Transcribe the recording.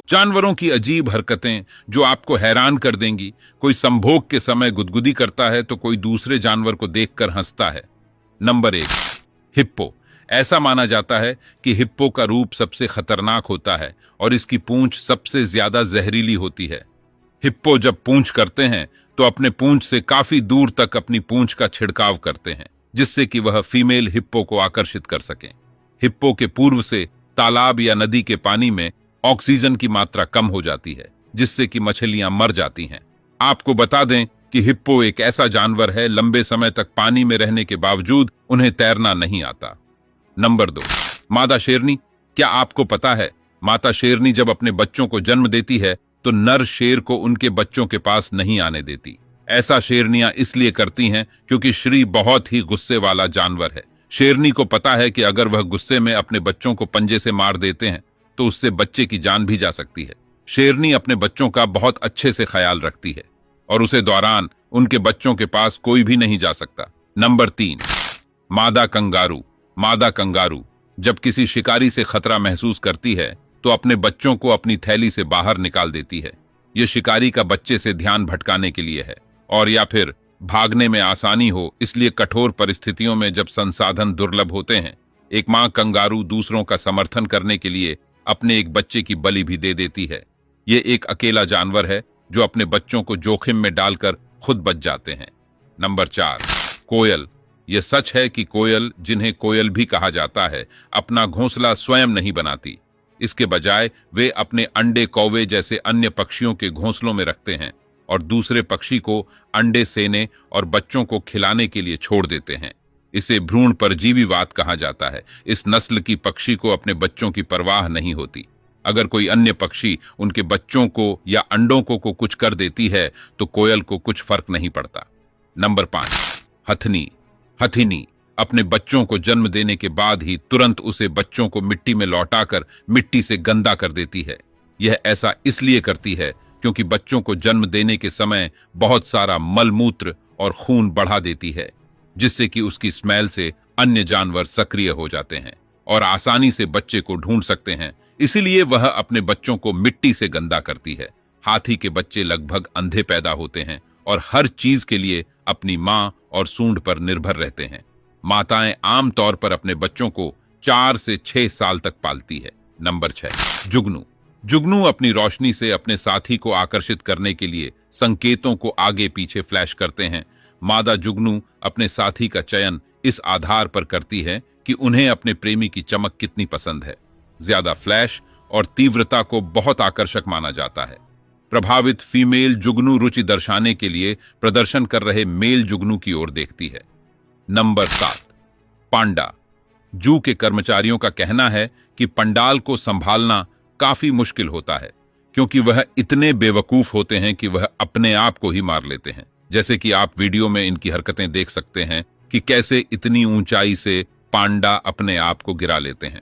जानवरों की अजीब हरकतें जो आपको हैरान कर देंगी। कोई संभोग के समय गुदगुदी करता है तो कोई दूसरे जानवर को देखकर हंसता है। Number 1, hippo. ऐसा माना जाता है कि हिप्पो का रूप सबसे खतरनाक होता है और इसकी पूंछ सबसे ज्यादा जहरीली होती है। हिप्पो जब पूंछ करते हैं तो अपने पूंछ से काफी दूर तक अपनी पूंछ का छिड़काव करते हैं, जिससे कि वह फीमेल हिप्पो को आकर्षित कर सकें। हिप्पो के पूर्व से तालाब या नदी के पानी में ऑक्सीजन की मात्रा कम हो जाती है, जिससे कि मछलियां मर जाती हैं। आपको बता दें कि हिप्पो एक ऐसा जानवर है लंबे समय तक पानी में रहने के बावजूद उन्हें तैरना नहीं आता। नंबर 2, मादा शेरनी। क्या आपको पता है, माता शेरनी जब अपने बच्चों को जन्म देती है तो नर शेर को उनके बच्चों के पास नहीं आने देती। ऐसा शेरनियां इसलिए करती हैं क्योंकि श्री बहुत ही गुस्से वाला जानवर है। शेरनी को पता है कि अगर वह गुस्से में अपने बच्चों को पंजे से मार देते हैं तो उससे बच्चे की जान भी जा सकती है। शेरनी अपने बच्चों का बहुत अच्छे से ख्याल रखती है और उसे दौरान उनके बच्चों के पास कोई भी नहीं जा सकता। नंबर 3, मादा कंगारू। मादा कंगारू जब किसी शिकारी से खतरा महसूस करती है तो अपने बच्चों को अपनी थैली से बाहर निकाल देती है। यह शिकारी का बच्चे से ध्यान भटकाने के लिए है और या फिर भागने में आसानी हो, इसलिए कठोर परिस्थितियों में जब संसाधन दुर्लभ होते हैं, एक मां कंगारू दूसरों का समर्थन करने के लिए अपने एक बच्चे की बलि भी दे देती है। ये एक अकेला जानवर है जो अपने बच्चों को जोखिम में डालकर खुद बच जाते हैं। नंबर 4, कोयल। यह सच है कि कोयल, जिन्हें कोयल भी कहा जाता है, अपना घोंसला स्वयं नहीं बनाती। इसके बजाय वे अपने अंडे कौवे जैसे अन्य पक्षियों के घोंसलों में रखते हैं और दूसरे पक्षी को अंडे सेने और बच्चों को खिलाने के लिए छोड़ देते हैं। इसे भ्रूण परजीवीवाद कहा जाता है। इस नस्ल की पक्षी को अपने बच्चों की परवाह नहीं होती। अगर कोई अन्य पक्षी उनके बच्चों को या अंडों को कुछ कर देती है तो कोयल को कुछ फर्क नहीं पड़ता। नंबर 5, हथनी। हथिनी अपने बच्चों को जन्म देने के बाद ही तुरंत उसे बच्चों को मिट्टी में लौटाकर मिट्टी से गंदा कर देती है। यह ऐसा इसलिए करती है क्योंकि बच्चों को जन्म देने के समय बहुत सारा मलमूत्र और खून बढ़ा देती है, जिससे कि उसकी स्मेल से अन्य जानवर सक्रिय हो जाते हैं और आसानी से बच्चे को ढूंढ सकते हैं। इसीलिए वह अपने बच्चों को मिट्टी से गंदा करती है। हाथी के बच्चे लगभग अंधे पैदा होते हैं और हर चीज के लिए अपनी मां और सूंड पर निर्भर रहते हैं। माताएं आमतौर पर अपने बच्चों को 4 से 6 साल तक पालती है। नंबर 6, जुगनू। जुगनू अपनी रोशनी से अपने साथी को आकर्षित करने के लिए संकेतों को आगे पीछे फ्लैश करते हैं। मादा जुगनू अपने साथी का चयन इस आधार पर करती है कि उन्हें अपने प्रेमी की चमक कितनी पसंद है। ज्यादा फ्लैश और तीव्रता को बहुत आकर्षक माना जाता है। प्रभावित फीमेल जुगनू रुचि दर्शाने के लिए प्रदर्शन कर रहे मेल जुगनू की ओर देखती है। नंबर 7, पांडा। जू के कर्मचारियों का कहना है कि पंडाल को संभालना काफी मुश्किल होता है क्योंकि वह इतने बेवकूफ होते हैं कि वह अपने आप को ही मार लेते हैं। जैसे कि आप वीडियो में इनकी हरकतें देख सकते हैं कि कैसे इतनी ऊंचाई से पांडा अपने आप को गिरा लेते हैं।